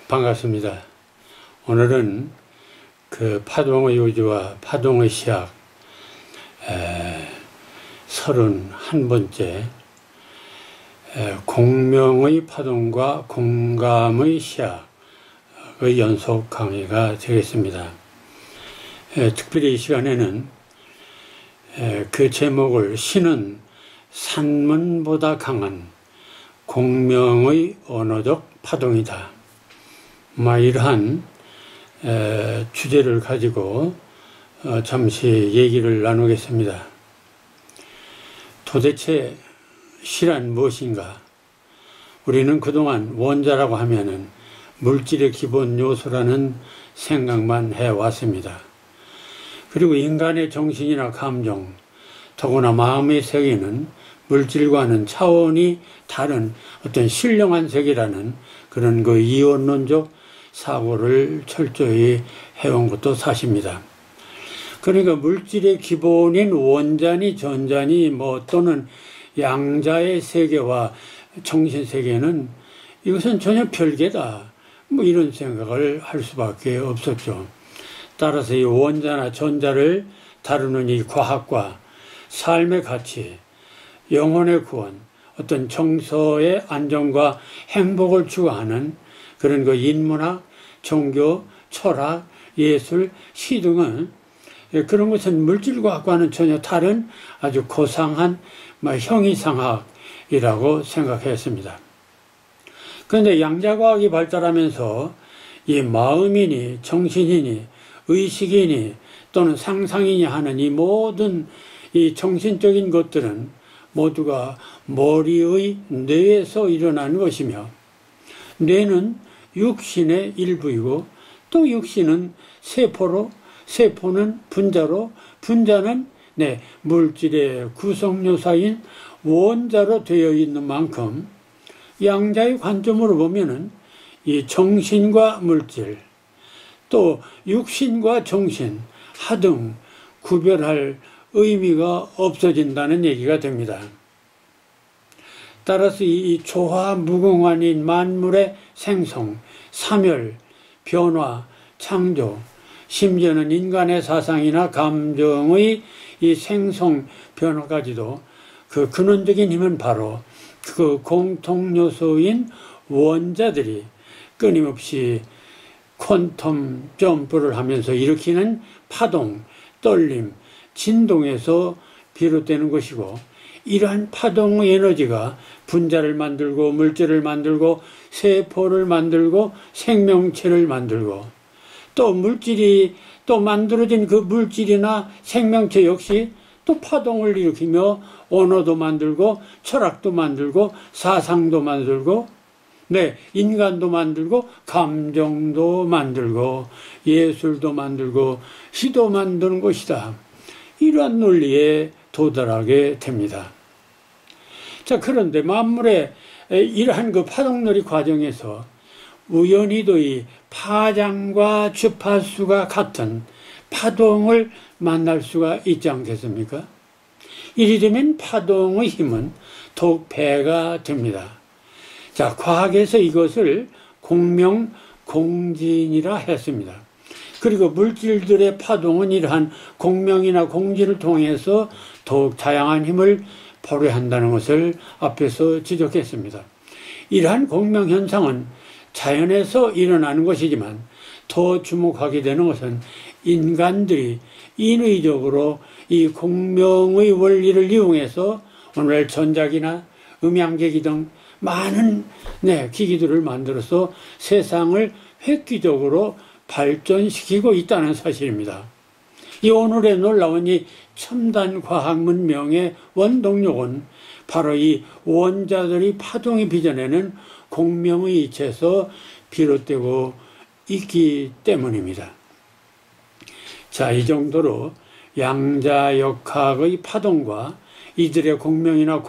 반갑습니다. 오늘은 그 파동의 요지와 파동의 시학 31번째 공명의 파동과 공감의 시학의 연속 강의가 되겠습니다. 특별히 이 시간에는 그 제목을 신은 산문보다 강한 공명의 언어적 파동이다. 이러한 주제를 가지고 잠시 얘기를 나누겠습니다. 도대체 시란 무엇인가? 우리는 그동안 원자라고 하면은 물질의 기본 요소라는 생각만 해왔습니다. 그리고 인간의 정신이나 감정, 더구나 마음의 세계는 물질과는 차원이 다른 어떤 신령한 세계라는 그런 그 이원론적 사고를 철저히 해온 것도 사실입니다. 그러니까 물질의 기본인 원자니 전자니 또는 양자의 세계와 정신 세계는 이것은 전혀 별개다. 이런 생각을 할 수밖에 없었죠. 따라서 이 원자나 전자를 다루는 이 과학과 삶의 가치, 영혼의 구원, 어떤 정서의 안정과 행복을 추구하는 그런 그 인문학, 종교, 철학, 예술, 시 등은 그런 것은 물질과학과는 전혀 다른 아주 고상한 형이상학이라고 생각했습니다. 그런데 양자과학이 발달하면서 이 마음이니 정신이니 의식이니 또는 상상이니 하는 이 모든 이 정신적인 것들은 모두가 머리의 뇌에서 일어나는 것이며, 뇌는 육신의 일부이고 또 육신은 세포로, 세포는 분자로, 분자는 물질의 구성요소인 원자로 되어 있는 만큼 양자의 관점으로 보면은 이 정신과 물질, 또 육신과 정신 하등 구별할 의미가 없어진다는 얘기가 됩니다. 따라서 이 조화무궁한인 만물의 생성, 사멸, 변화, 창조, 심지어는 인간의 사상이나 감정의 이 생성 변화까지도 그 근원적인 힘은 바로 그 공통요소인 원자들이 끊임없이 퀀텀 점프를 하면서 일으키는 파동, 떨림, 진동에서 비롯되는 것이고, 이러한 파동의 에너지가 분자를 만들고 물질을 만들고 세포를 만들고 생명체를 만들고, 또 물질이 또 만들어진 그 물질이나 생명체 역시 또 파동을 일으키며 언어도 만들고 철학도 만들고 사상도 만들고 인간도 만들고 감정도 만들고 예술도 만들고 시도 만드는 것이다. 이러한 논리에 도달하게 됩니다. 자, 그런데 만물의 이러한 그 파동놀이 과정에서 우연히도 이 파장과 주파수가 같은 파동을 만날 수가 있지 않겠습니까? 이리 되면 파동의 힘은 더욱 배가 됩니다. 자, 과학에서 이것을 공명, 공진이라 했습니다. 그리고 물질들의 파동은 이러한 공명이나 공진을 통해서 더욱 다양한 힘을 발휘한다는 것을 앞에서 지적했습니다. 이러한 공명 현상은 자연에서 일어나는 것이지만 더 주목하게 되는 것은 인간들이 인위적으로 이 공명의 원리를 이용해서 오늘 전자기나 음향기기 등 많은 기기들을 만들어서 세상을 획기적으로 발전시키고 있다는 사실입니다. 이 오늘의 놀라운 이 첨단 과학 문명의 원동력은 바로 이 원자들이 파동이 빚어내는 공명의 이치에서 비롯되고 있기 때문입니다. 자, 이 정도로 양자역학의 파동과 이들의 공명이나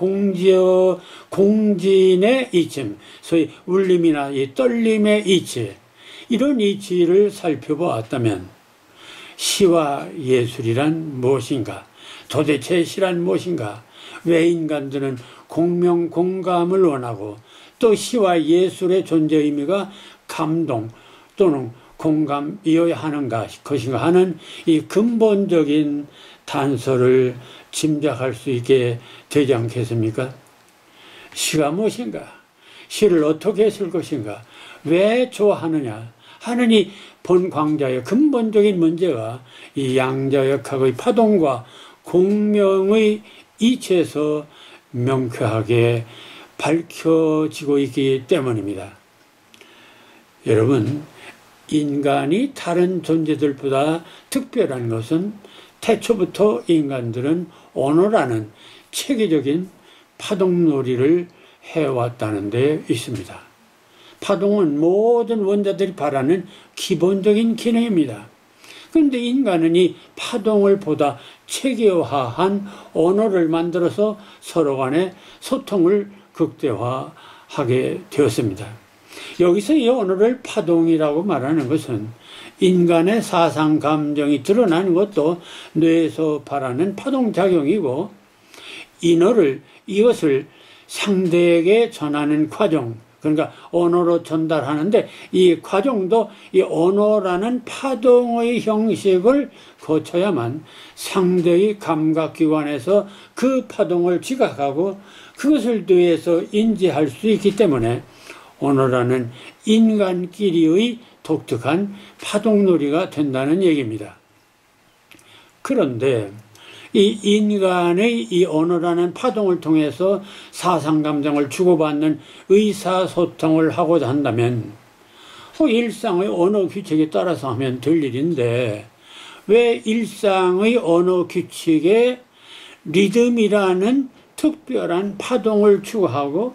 공진의 이침, 소위 울림이나 이 떨림의 이치, 이런 이치를 살펴보았다면 시와 예술이란 무엇인가? 도대체 시란 무엇인가? 왜 인간들은 공명, 공감을 원하고 또 시와 예술의 존재 의미가 감동 또는 공감이어야 하는 것인가 하는 이 근본적인 단서를 짐작할 수 있게 되지 않겠습니까? 시가 무엇인가? 시를 어떻게 쓸 것인가? 왜 좋아하느냐? 하는 이 본광자의 근본적인 문제가 이 양자역학의 파동과 공명의 이치에서 명쾌하게 밝혀지고 있기 때문입니다. 여러분, 인간이 다른 존재들보다 특별한 것은 태초부터 인간들은 언어라는 체계적인 파동놀이를 해왔다는 데 있습니다. 파동은 모든 원자들이 바라는 기본적인 기능입니다. 그런데 인간은 이 파동을 보다 체계화한 언어를 만들어서 서로 간의 소통을 극대화하게 되었습니다. 여기서 이 언어를 파동이라고 말하는 것은 인간의 사상 감정이 드러나는 것도 뇌에서 발하는 파동작용이고, 이것을 상대에게 전하는 과정, 그러니까 언어로 전달하는데 이 과정도 이 언어라는 파동의 형식을 거쳐야만 상대의 감각기관에서 그 파동을 지각하고 그것을 뇌에서 인지할 수 있기 때문에 언어라는 인간끼리의 독특한 파동놀이가 된다는 얘기입니다. 그런데 이 인간의 이 언어라는 파동을 통해서 사상감정을 주고받는 의사소통을 하고자 한다면 일상의 언어 규칙에 따라서 하면 될 일인데, 왜 일상의 언어 규칙에 리듬이라는 특별한 파동을 추구하고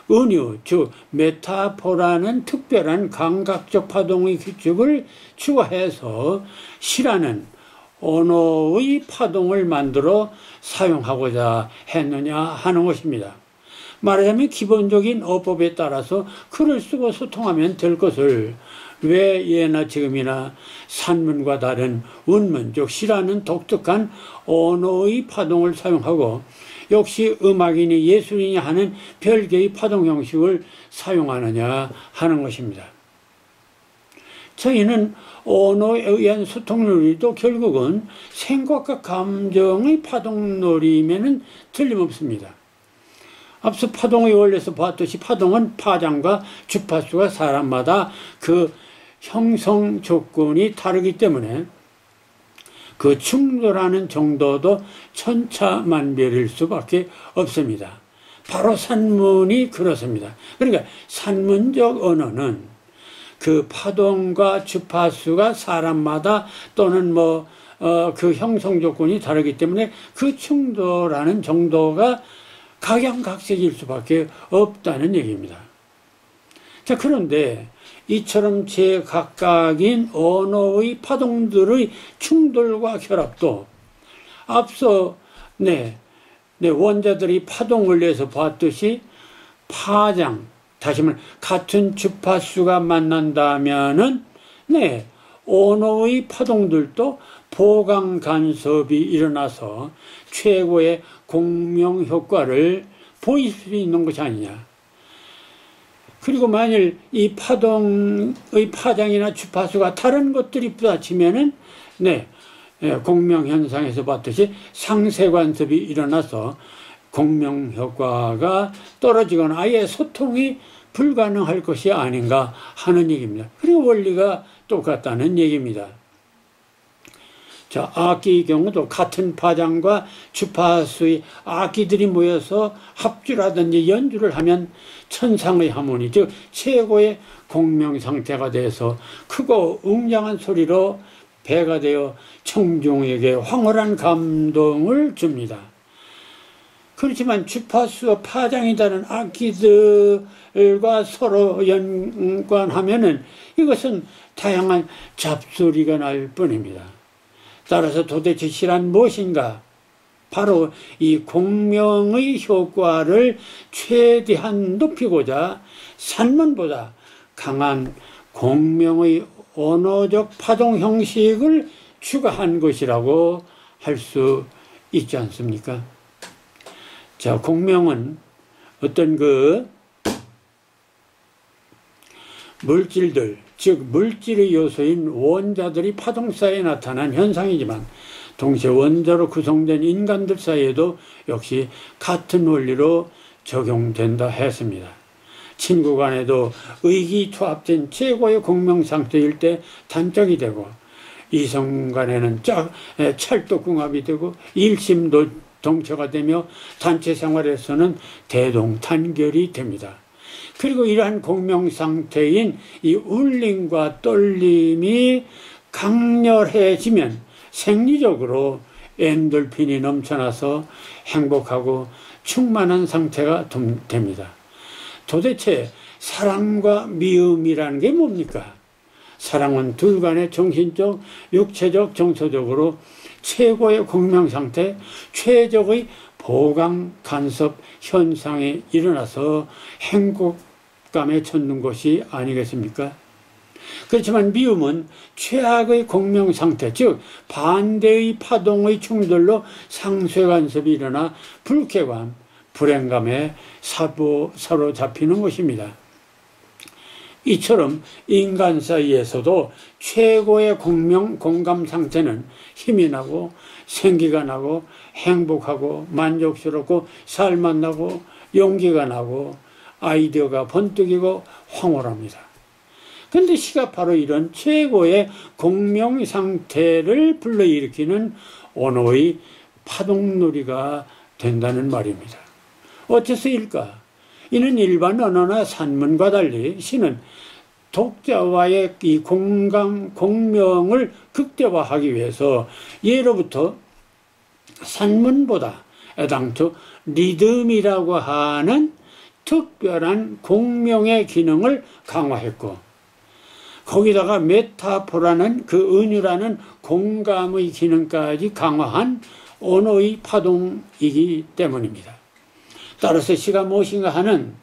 은유, 즉 메타포라는 특별한 감각적 파동의 규칙을 추구해서 시라는 언어의 파동을 만들어 사용하고자 했느냐 하는 것입니다. 말하자면 기본적인 어법에 따라서 글을 쓰고 소통하면 될 것을 왜 예나 지금이나 산문과 다른 운문, 즉 시라는 독특한 언어의 파동을 사용하고 역시 음악이니 예술이니 하는 별개의 파동 형식을 사용하느냐 하는 것입니다. 저희는 언어에 의한 소통놀이도 결국은 생각과 감정의 파동놀이면은 틀림없습니다. 앞서 파동의 원리에서 보았듯이 파동은 파장과 주파수가 사람마다 그 형성 조건이 다르기 때문에 그 충돌하는 정도도 천차만별일 수밖에 없습니다. 바로 산문이 그렇습니다. 그러니까 산문적 언어는 그 파동과 주파수가 사람마다 또는 그 형성 조건이 다르기 때문에 그 충돌하는 정도가 각양각색일 수밖에 없다는 얘기입니다. 자, 그런데 이처럼 제각각인 언어의 파동들의 충돌과 결합도 앞서 원자들이 파동을 내서 봤듯이 파장, 다시 말해 같은 주파수가 만난다면은 언어의 파동들도 보강 간섭이 일어나서 최고의 공명 효과를 보일 수 있는 것이 아니냐. 그리고 만일 이 파동의 파장이나 주파수가 다른 것들이 부딪히면은 공명 현상에서 봤듯이 상쇄 간섭이 일어나서 공명 효과가 떨어지거나 아예 소통이 불가능할 것이 아닌가 하는 얘기입니다. 그리고 원리가 똑같다는 얘기입니다. 자, 악기의 경우도 같은 파장과 주파수의 악기들이 모여서 합주라든지 연주를 하면 천상의 하모니, 즉 최고의 공명 상태가 돼서 크고 웅장한 소리로 배가 되어 청중에게 황홀한 감동을 줍니다. 그렇지만 주파수와 파장이 다른 악기들과 서로 연관하면은 이것은 다양한 잡소리가 날 뿐입니다. 따라서 도대체 시란 무엇인가? 바로 이 공명의 효과를 최대한 높이고자 산문보다 강한 공명의 언어적 파동 형식을 추가한 것이라고 할 수 있지 않습니까? 자, 공명은 어떤 물질들, 즉 물질의 요소인 원자들이 파동 사이에 나타난 현상이지만 동시에 원자로 구성된 인간들 사이에도 역시 같은 원리로 적용된다 했습니다. 친구 간에도 의기투합된 최고의 공명상태일 때 단짝이 되고, 이성 간에는 찰떡궁합이 되고 일심동체가 되며 단체 생활에서는 대동단결이 됩니다. 그리고 이러한 공명상태인 이 울림과 떨림이 강렬해지면 생리적으로 엔돌핀이 넘쳐나서 행복하고 충만한 상태가 됩니다. 도대체 사랑과 미움이라는 게 뭡니까? 사랑은 둘 간의 정신적, 육체적, 정서적으로 최고의 공명상태, 최적의 보강 간섭 현상이 일어나서 행복감에 젖는 것이 아니겠습니까? 그렇지만 미움은 최악의 공명상태, 즉 반대의 파동의 충돌로 상쇄간섭이 일어나 불쾌감, 불행감에 사로잡히는 것입니다. 이처럼 인간 사이에서도 최고의 공감 상태는 힘이 나고 생기가 나고 행복하고 만족스럽고 살맛나고 용기가 나고 아이디어가 번뜩이고 황홀합니다. 그런데 시가 바로 이런 최고의 공명 상태를 불러일으키는 언어의 파동놀이가 된다는 말입니다. 어째서일까? 이는 일반 언어나 산문과 달리 시는 독자와의 이 공명을 극대화하기 위해서 예로부터 산문보다 애당초 리듬이라고 하는 특별한 공명의 기능을 강화했고, 거기다가 메타포라는 그 은유라는 공감의 기능까지 강화한 언어의 파동이기 때문입니다. 따라서 시가 무엇인가 하는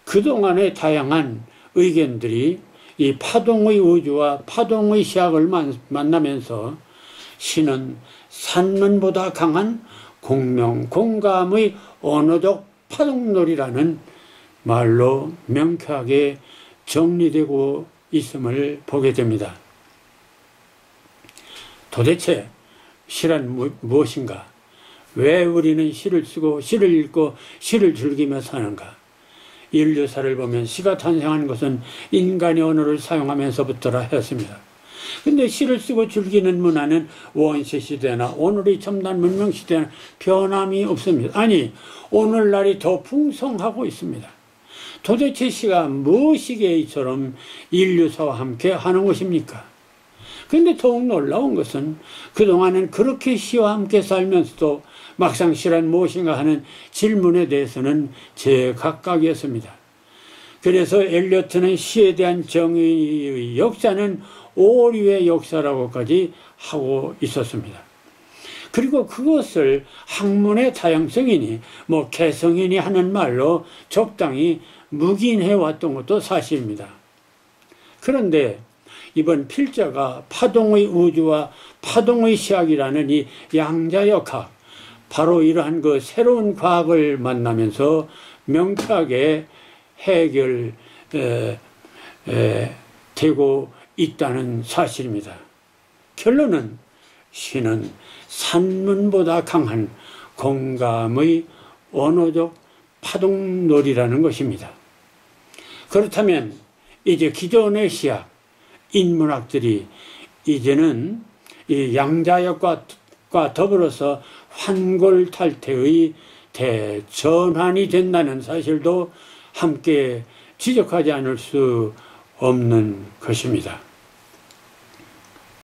그동안의 다양한 의견들이 이 파동의 우주와 파동의 시학을 만나면서 시는 산문보다 강한 공명, 공감의 언어적 파동놀이라는 말로 명쾌하게 정리되고 있음을 보게 됩니다. 도대체 시란 무엇인가? 왜 우리는 시를 쓰고 시를 읽고 시를 즐기며 사는가? 인류사를 보면 시가 탄생한 것은 인간의 언어를 사용하면서부터라 했습니다. 근데 시를 쓰고 즐기는 문화는 원시 시대나 오늘의 첨단 문명 시대나 변함이 없습니다. 아니, 오늘날이 더 풍성하고 있습니다. 도대체 시가 무엇이기에 이처럼 인류사와 함께 하는 것입니까? 그런데 더욱 놀라운 것은 그동안은 그렇게 시와 함께 살면서도 막상 시란 무엇인가 하는 질문에 대해서는 제각각이었습니다. 그래서 엘리어트는 시에 대한 정의의 역사는 오류의 역사라고까지 하고 있었습니다. 그리고 그것을 학문의 다양성이니 개성이니 하는 말로 적당히 묵인해 왔던 것도 사실입니다. 그런데 이번 필자가 파동의 우주와 파동의 시학이라는 이 양자역학, 바로 이러한 그 새로운 과학을 만나면서 명쾌하게 해결되고 있다는 사실입니다. 결론은 시는 산문보다 강한 공감의 언어적 파동놀이라는 것입니다. 그렇다면 이제 기존의 시학, 인문학들이 이제는 이 양자역과 더불어서 환골탈태의 대전환이 된다는 사실도 함께 지적하지 않을 수 없는 것입니다.